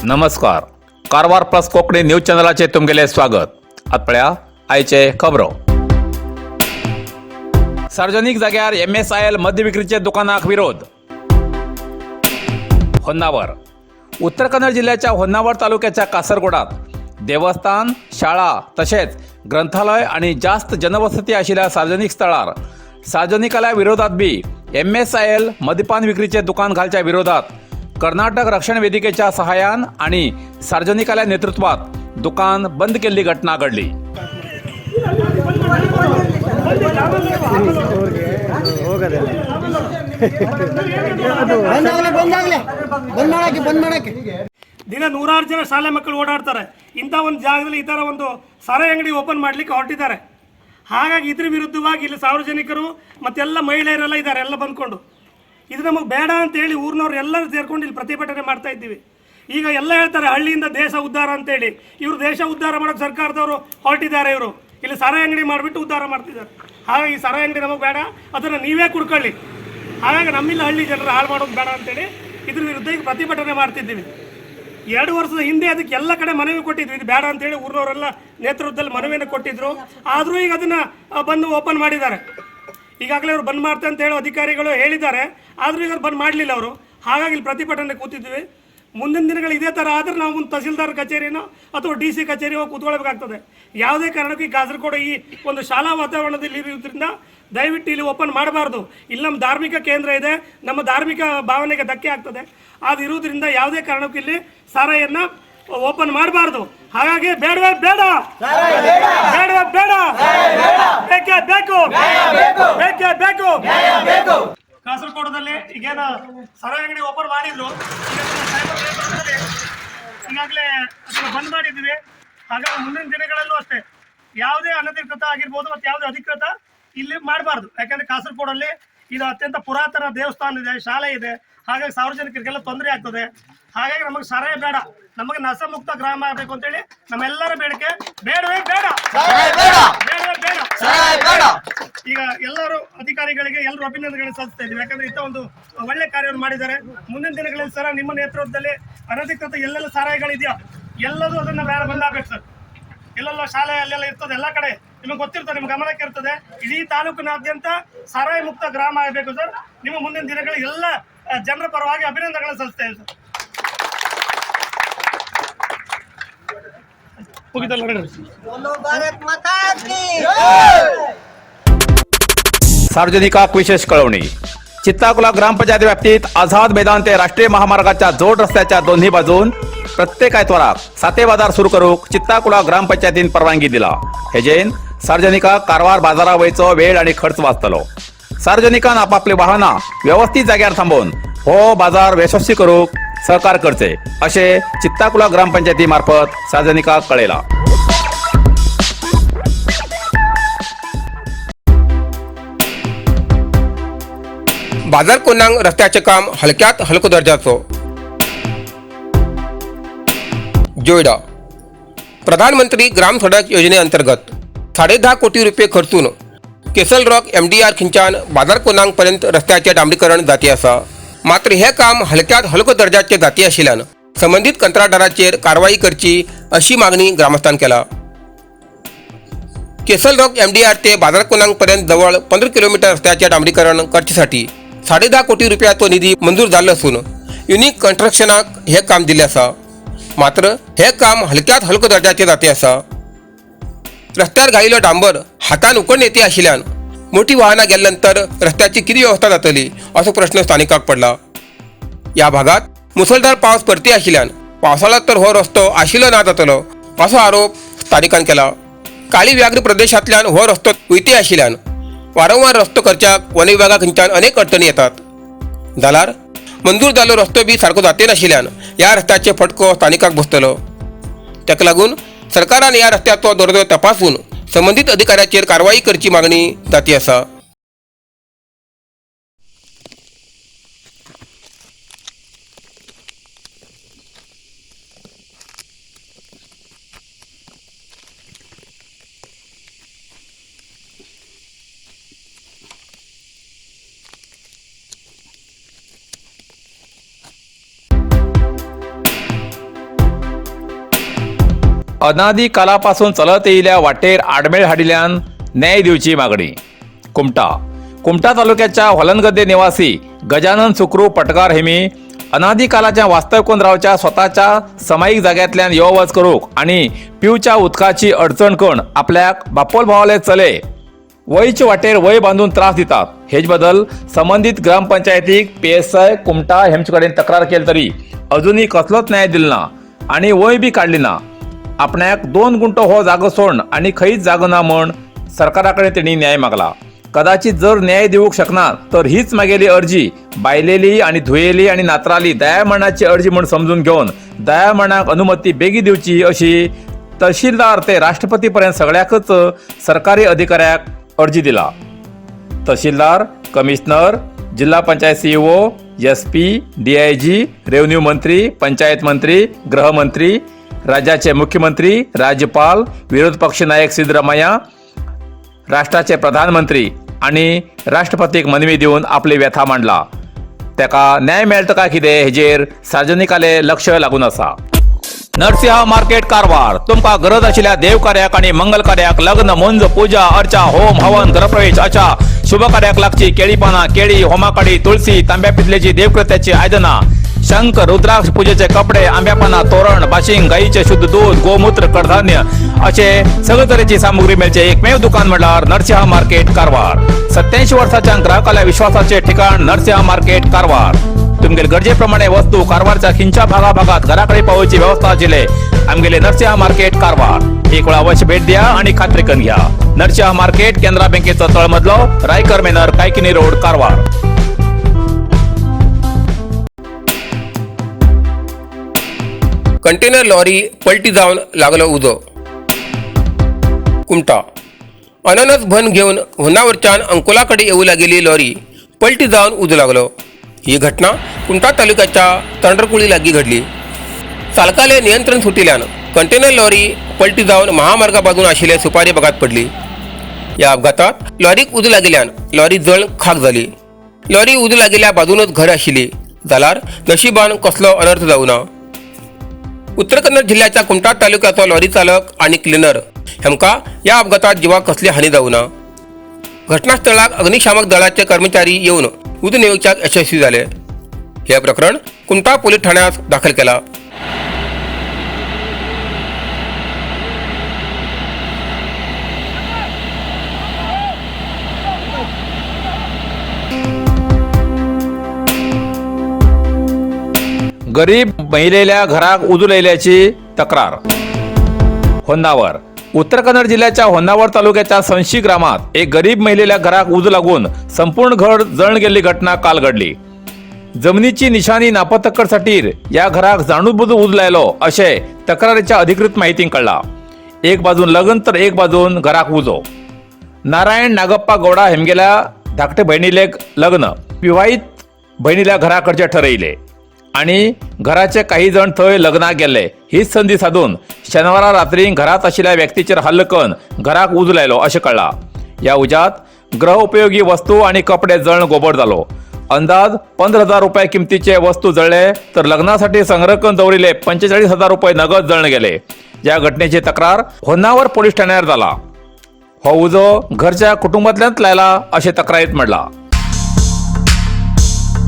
नमस्कार. Karwar plus Konkani news चॅनलाचे तुमगेले स्वागत. आतपळ्या आयचे खबरो. सार्वजनिक जाग्यार MSIL मद्य विक्रीचे दुकानाक विरोध. होन्नावर. उत्तर कन्नड जिल्ह्याच्या होन्नावर तालुक्याच्या कासरगोडात देवस्थान, शाळा तसेच ग्रंथालय आणि जास्त जनवसती असलेल्या सार्वजनिक स्थळार सार्वजनिकाला विरोधात बी MSIL मद्यपान विक्रीचे दुकान घालच्या विरोधात कर्नाटक रक्षण वेदिकेच्या सहाय्यान आणि सार्वजनिकाल्या नेतृत्वात दुकान बंद केलेली घटना घडली. ದಿನ ನೂರಾರು ಜನ ಶಾಲೆ ಮಕ್ಕಳು ಓಡಾಡ್ತಾರೆ. ಇಂಥ ಒಂದು ಜಾಗದಲ್ಲಿ ಈ ಥರ ಒಂದು ಸಾರಾಯಿ ಅಂಗಡಿ ಓಪನ್ ಮಾಡಲಿಕ್ಕೆ ಹೊರಟಿದ್ದಾರೆ. ಹಾಗಾಗಿ ಇದ್ರ ವಿರುದ್ಧವಾಗಿ ಇಲ್ಲಿ ಸಾರ್ವಜನಿಕರು ಮತ್ತೆಲ್ಲ ಮಹಿಳೆಯರೆಲ್ಲ ಇದ್ದಾರೆ, ಎಲ್ಲ ಬಂದ್ಕೊಂಡು ಇದು ನಮಗೆ ಬೇಡ ಅಂತೇಳಿ ಊರಿನವ್ರು ಎಲ್ಲರೂ ಸೇರ್ಕೊಂಡು ಇಲ್ಲಿ ಪ್ರತಿಭಟನೆ ಮಾಡ್ತಾ ಇದ್ದೀವಿ. ಈಗ ಎಲ್ಲ ಹೇಳ್ತಾರೆ ಹಳ್ಳಿಯಿಂದ ದೇಶ ಉದ್ಧಾರ ಅಂತೇಳಿ. ಇವರು ದೇಶ ಉದ್ಧಾರ ಮಾಡೋಕ್ಕೆ ಸರ್ಕಾರದವರು ಹೊರಟಿದ್ದಾರೆ. ಇವರು ಇಲ್ಲಿ ಸಾರಾಯಿ ಅಂಗಡಿ ಮಾಡಿಬಿಟ್ಟು ಉದ್ಧಾರ ಮಾಡ್ತಿದ್ದಾರೆ. ಹಾಗಾಗಿ ಈ ಸಾರಾಯಿ ಅಂಗಡಿ ನಮಗೆ ಬೇಡ, ಅದನ್ನು ನೀವೇ ಕುಡ್ಕೊಳ್ಳಿ. ಹಾಗಾಗಿ ನಮ್ಮಿಲ್ಲ ಹಳ್ಳಿ ಜನರು ಹಾಳು ಮಾಡೋದು ಬೇಡ ಅಂತೇಳಿ ಇದ್ರ ವಿರುದ್ಧ ಈಗ ಪ್ರತಿಭಟನೆ ಮಾಡ್ತಿದ್ದೀವಿ. 2 ವರ್ಷದ ಹಿಂದೆ ಅದಕ್ಕೆ ಎಲ್ಲ ಕಡೆ ಮನವಿ ಕೊಟ್ಟಿದ್ವಿ, ಇದು ಬೇಡ ಅಂತೇಳಿ ಊರಿನವರೆಲ್ಲ ನೇತೃತ್ವದಲ್ಲಿ ಮನವಿಯನ್ನು ಕೊಟ್ಟಿದ್ರು. ಆದರೂ ಈಗ ಅದನ್ನು ಬಂದು ಓಪನ್ ಮಾಡಿದ್ದಾರೆ. ಈಗಾಗಲೇ ಅವರು ಬಂದ್ ಮಾಡ್ತಾರೆ ಅಂತ ಹೇಳೋ ಅಧಿಕಾರಿಗಳು ಹೇಳಿದ್ದಾರೆ, ಆದರೂ ಈಗ ಬಂದ್ ಮಾಡಲಿಲ್ಲ ಅವರು. ಹಾಗಾಗಿ ಇಲ್ಲಿ ಪ್ರತಿಭಟನೆ ಕೂತಿದ್ವಿ. ಮುಂದಿನ ದಿನಗಳು ಇದೇ ಥರ ಆದರೆ ನಾವು ಒಂದು ತಹಸೀಲ್ದಾರ್ ಕಚೇರಿನೋ ಅಥವಾ DC ಕಚೇರಿ ಹೋಗಿ ಕೂತ್ಕೊಳ್ಬೇಕಾಗ್ತದೆ. ಯಾವುದೇ ಕಾರಣಕ್ಕೂ ಈ ಕಾಸರಗೋಡು ಈ ಒಂದು ಶಾಲಾ ವಾತಾವರಣದಲ್ಲಿ ಇರೋದ್ರಿಂದ ದಯವಿಟ್ಟು ಇಲ್ಲಿ ಓಪನ್ ಮಾಡಬಾರ್ದು. ಇಲ್ಲಿ ನಮ್ಮ ಧಾರ್ಮಿಕ ಕೇಂದ್ರ ಇದೆ, ನಮ್ಮ ಧಾರ್ಮಿಕ ಭಾವನೆಗೆ ಧಕ್ಕೆ ಆಗ್ತದೆ. ಅದು ಇರುವುದರಿಂದ ಯಾವುದೇ ಕಾರಣಕ್ಕೂ ಇಲ್ಲಿ ಸಾರಾಯಿಯನ್ನು ಓಪನ್ ಮಾಡಬಾರ್ದು. ಹಾಗಾಗಿ ಬೇಡವೇ ಬೇಡ, ಬೇಡವೇ ಬೇಡ, ಬೇಕೇ ಬೇಕು, ಬೇಕೇ ಬೇಕು. ಕಾಸರಗೋಡದಲ್ಲಿ ಈಗೇನು ಸಾರಾಯಿ ಅಂಗಡಿ ಓಪನ್ ಮಾಡಿದ್ರು, ಈಗಾಗಲೇ ಅದನ್ನು ಬಂದ್ ಮಾಡಿದ್ವಿ. ಹಾಗಾಗಿ ಮುಂದಿನ ದಿನಗಳಲ್ಲೂ ಅಷ್ಟೇ ಯಾವುದೇ ಅನಧಿಕೃತ ಆಗಿರ್ಬೋದು ಮತ್ತು ಯಾವುದೇ ಅಧಿಕೃತ ಇಲ್ಲಿ ಮಾಡಬಾರ್ದು. ಯಾಕಂದ್ರೆ ಕಾಸರಗೋಡಲ್ಲಿ ಇದು ಅತ್ಯಂತ ಪುರಾತನ ದೇವಸ್ಥಾನ ಇದೆ, ಶಾಲೆ ಇದೆ. ಹಾಗಾಗಿ ಸಾರ್ವಜನಿಕರಿಗೆಲ್ಲ ತೊಂದರೆ ಆಗ್ತದೆ. ಹಾಗಾಗಿ ನಮಗೆ ಸಾರಾಯಿ ಬೇಡ, ನಮಗೆ ನಶಾಮುಕ್ತ ಗ್ರಾಮ ಆಗಬೇಕು ಅಂತೇಳಿ ನಮ್ಮೆಲ್ಲರ ಬೇಡಿಕೆ. ಬೇಡವೇ ಬೇಡ, ಬೇಡವೇ ಬೇಡ. ಈಗ ಎಲ್ಲರೂ ಅಧಿಕಾರಿಗಳಿಗೆ ಎಲ್ಲರೂ ಅಭಿನಂದನೆಗಳನ್ನು ಸಲ್ಲಿಸ್ತಾ ಇದ್ದೀವಿ. ಯಾಕಂದ್ರೆ ಇಂಥ ಒಂದು ಒಳ್ಳೆ ಕಾರ್ಯವನ್ನು ಮಾಡಿದ್ದಾರೆ. ಮುಂದಿನ ದಿನಗಳಲ್ಲಿ ಸರ್ ನಿಮ್ಮ ನೇತೃತ್ವದಲ್ಲಿ ಅನಧಿಕೃತ ಎಲ್ಲೆಲ್ಲ ಸಾರಾಯಿಗಳಿದೆಯೋ ಎಲ್ಲದೂ ಅದನ್ನು ಬೇಡ ಬಂದಾಗಬೇಕು ಸರ್. ಎಲ್ಲೆಲ್ಲ ಶಾಲೆ ಅಲ್ಲೆಲ್ಲ ಇರ್ತದೆ, ಎಲ್ಲ ಕಡೆ ನಿಮಗೆ ಗೊತ್ತಿರ್ತದೆ, ನಿಮ್ಗೆ ಗಮನಕ್ಕೆ ಇರ್ತದೆ. ಇಡೀ ತಾಲೂಕಿನಾದ್ಯಂತ ಸಾರಾಯಿ ಮುಕ್ತ ಗ್ರಾಮ ಆಗಬೇಕು ಸರ್. ನಿಮ್ಮ ಮುಂದಿನ ದಿನಗಳಲ್ಲಿ ಎಲ್ಲ ಜನರ ಪರವಾಗಿ ಅಭಿನಂದನೆಗಳನ್ನು ಸಲ್ಲಿಸ್ತಾ ಇದ್ದೀವಿ ಸರ್. सार्वजनिकाक विशेष कळवणी. चित्ताकुला ग्रामपंचायत व्याप्तीत आझाद मैदान ते राष्ट्रीय महामार्गाच्या जोड रस्त्याच्या दोन्ही बाजून प्रत्येक आयतवाराक साते बाजार सुरू करूक चित्ताकुला ग्रामपंचायतीन परवानगी दिला. हेजेन सार्वजनिकाक कारवार बाजारा वयचो वेळ आणि खर्च वाचतलो. सार्वजनिकान आपापली वाहना व्यवस्थित जाग्यार थांबोवन हो बाजार यशस्वी करूक सहकार करचे असे चित्ताकुला ग्रामपंचायती मार्फत सार्वजनिकाक कळयला. बाजार कोंडांग रस्त्याचे काम हलक्यात हलको दर्जाचो. जोयडा. प्रधानमंत्री ग्राम सडक योजनेअंतर्गत 10.5 कोटी रुपये खर्चून केसल रॉक MDR खिंचान बाजार कोंडांग पर्यंत रस्त्याचे डांबरीकरण जाती आसा. मात्र हे काम हलक्यात हलको दर्जाचे जाती आशिल्ल्यान संबंधित कंत्राटदाराचेर कारवाई करची अशी मागणी ग्रामस्थांन केला. केसल रॉक MDR ते बाजार कोंडांग पर्यंत जवळ 15 किलोमीटर रस्त्याचे डांबरीकरण करचेसाठी 10.5 कोटी रुपयाचो निधी मंजूर जाल्लो असून युनिक कन्स्ट्रक्शनाक हे काम दिल्लें आसा. मात्र हे काम हलक्यात हलको दर्जाचे जाते आसा. रस्त्यार घायिल्लो डांबर हातान उकडून येते आशिल्ल्यान मोठी वाहनां गेल्यानंतर रस्त्याची किती व्यवस्था जातली असो प्रश्न स्थानिकांक पडला. या भागात मुसळधार पावस पडटे आशिल्ल्यान पावसाळ्यात तर हो रस्तो आशिल्लो ना जातलो असो आरोप स्थानिकांन केला. काळी व्याघ्र प्रदेशांतल्यान हो रस्तो वयते आशिल्ल्यान वारंवार रस्तो करच्याक वन विभागा खंयच्यान अनेक अडचणी येतात. जाल्यार मंजूर जाल्लो रस्तो बी सारको जाते नाशिल्ल्यान ह्या रस्त्याचे फटको स्थानिकांक बसतलो. ताका लागून सरकारान ह्या रस्त्याचो दर्जो तपासून संबंधित अधिकाऱ्याचेर कारवाई करची मागणी जाती आसा. अनादी कालापासून चलत येयल्या वाटेर आडमेळ हाडिल्ल्यान न्याय दिवची मागणी. कुमटा तालुक्याच्या होलनगद्दे निवासी गजानन सुक्रू पटकार हेमी अनादी कालाच्या वास्तव करून रावच्या स्वताच्या समायिक जाग्यांतल्यान यो वच करूंक आनी पिवच्या उदकाची अडचण करून आपल्याक बापोल भावाले चले वयचे वाटेर वय बांधून त्रास दितात. हेच बदल संबंधित ग्रामपंचायतीक PSI कुमटा हेमचे कडेन तक्रार केली तरी अजूनही कसलोच न्याय दिलो ना आणि वय बी काढली ना. आपणाक 2 गुंठो हो जागो सोड आणि खंयच जागो ना म्हण सरकारा कडेन तेणी न्याय मागला. कदाचित जर न्याय दिवूंक शकना तर हीच मागेली अर्जी बायलेली आणि धुयेली आणि नात्राली दयामरणाची अर्जी म्हण समजून घेवन दयामरणाक अनुमती बेगी दिवची अशी तहसीलदार ते राष्ट्रपती पर्यंत सगळ्याकच सरकारी अधिकाऱ्याक अर्जी दिला. तहसीलदार, कमिशनर, जिल्हा panchayat CEO, SP, DIG, revenue मंत्री, पंचायत मंत्री, गृहमंत्री, राज्याचे मुख्यमंत्री, राज्यपाल, विरोधी पक्ष नायक सिद्धरामय्या, राष्ट्राचे प्रधानमंत्री आणि राष्ट्रपतीक मनवी दिवन आपली व्यथा मांडला. तेका न्याय मेळटा काय कितें हेजेर सार्वजनिकाले लक्ष लागून आसा. नरसिंह मार्केट कारवार तुमका गरज आशिल्ल्या देव कार्याक आणि मंगल कार्याक लग्न मुंज पूजा अर्चा होम हवन गृहप्रवेश अशा शुभ कार्याक लागची केळी पानां केळी होमाकाडी तुळशी तांब्या पितलेची देवकृत्याची आयदनां शंख रुद्राक्ष पूजेचे कपडे आंब्या पानां तोरण बाशिंग गाईचे शुद्ध दूध गोमूत्र कडधान्य असे सगळे तरेची सामुग्री मेळचे एकमेव दुकान म्हणल्यार नरसिंह मार्केट कारवार. 87 वर्षाच्या ग्राहकाला विश्वासाचे ठिकाण नरसिंह मार्केट कारवार. तुमगेल गरजेप्रमाणे वस्तू कारवारच्या खिंच्या भागात घराकडे पावोवची व्यवस्था आशिल्ले आमगेले नरसिंह मार्केट कारवार. एक वेळ अवश्य भेट द्या आणि खात्री करून घ्या. नरसिंह मार्केट केंद्रा बँकेचो तळमजलो रायकर मेनर Kaikini road Karwar. Container lorry पलटी जावन लागलो उजो. कुमटा अननस भन घेऊन होन्नावरच्यान अंकोलाकडे येऊ लागलेली लॉरी पलटी जावन उजो लागलो. ही घटना कुमटा तालुक्याच्या तंडरकुळी लागीं घडली. चालकाले नियंत्रण सुटिल्ल्यान कंटेनर लॉरी पलटी जावन महामार्गा बाजून आशिल्ल्या सुपारी बागात पडली. या अपघातात लॉरीक उजो लागिल्ल्यान लॉरी जळ खाक जाली. लॉरी उजो लागिल्ल्या बाजूनच घर आशिल्ली जाल्यार नशिबान कसलो अनर्थ जावं ना. उत्तर कन्नड जिल्ह्याच्या कुमटा तालुक्याचो लॉरी चालक आणि क्लिनर हेमका या अपघातात जिवाक कसली हानी जावं ना. घटनास्थळाक अग्निशामक दळाचे कर्मचारी येवन उजो नेवच्याक यशस्वी झाले. हे प्रकरण कुमटा पोलीस ठाण्यात दाखल केला. गरीब महिलेल्या घराक उजो लायल्याची तक्रार. होन्नावर उत्तर कन्नड जिल्ह्याच्या होन्नावर तालुक्याच्या संशी ग्रामात एक गरीब महिलेल्या घराक उजो लागून संपूर्ण घर जळून गेल्ली घटना काल घडली. जमनीची निशाणी नापत्ता साठीर या घराक जाणून बुजून उजो लायलो अशे तक्रारीच्या अधिकृत माहितीन कळला. एक बाजून लग्न तर एक बाजून घराक उजो. नारायण नागप्पा गौडा हेमगेल्या धाकटे बहिणीले लग्न विवाहित बहिणील्या घराकडचे ठरयले आणि घराचे काही जण थंय लग्नाक गेले. हीच संधी साधून शनिवारा रात्री घरात आशिल्ल्या व्यक्तीचेर हल्लो करून घराक उजो लायलो अशें कळला. या उज्यात गृह उपयोगी वस्तू आणि कपडे जळण गोबड जालो. अंदाज 15,000 रुपये किमतीचे वस्तू जळले तर लग्नासाठी संग्रह करून दवरिल्ले 45,000 रुपये नगद जळण गेले. या घटनेची तक्रार होन्नावर पोलीस ठाण्यार जाला. हो उजो घरच्या कुटुंबातल्याच लायला अशें तक्रारीत म्हणला.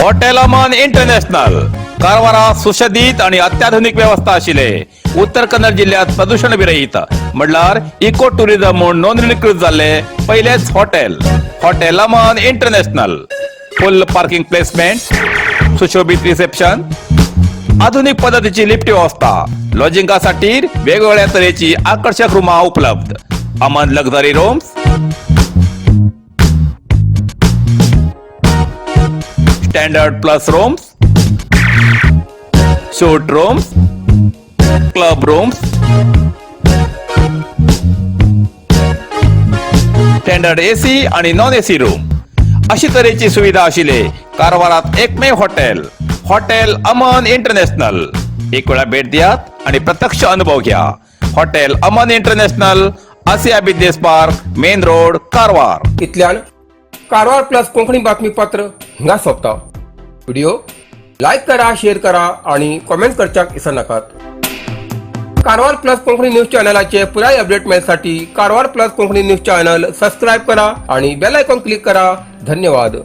हॉटेल अमन इंटरनॅशनल कारवारात सुशोभित आणि अत्याधुनिक व्यवस्था आशिल्ले उत्तर कन्नड जिल्ह्यात प्रदूषण विरहित म्हणल्यार इको टुरिझम म्हणून नोंदणीकृत जाल्ले पहिलेच हॉटेल अमन इंटरनॅशनल. फुल पार्किंग प्लेसमेंट सुशोभित रिसेप्शन आधुनिक पद्धतीची लिफ्ट व्यवस्था लॉजिंगासाठी वेगवेगळ्या तऱ्हेची आकर्षक रूमा उपलब्ध. Aman luxury rooms standard plus rooms shoot rooms club rooms standard AC आणि नॉन AC रूम अशी तऱ्हेची सुविधा आशिल्ले कारवारात एकमेव हॉटेल अमन इंटरनॅशनल. एक वेळा भेट दियात आणि प्रत्यक्ष अनुभव घ्या. Hotel Aman international Asia business park main road Karwar. इतल्यान कारवार प्लस कोंकणी बातमीपत्र हिंगा सोंपता. व्हिडिओ लाईक करा शेअर करा आणि कमेंट करच्याक विसरू नाकात. कारवार प्लस कोंकणी न्यूज चॅनलाचे पुराय अपडेट मिळण्यासाठी Karwar plus Konkani news channel subscribe करा आणि बेल आयकॉन क्लिक करा. धन्यवाद.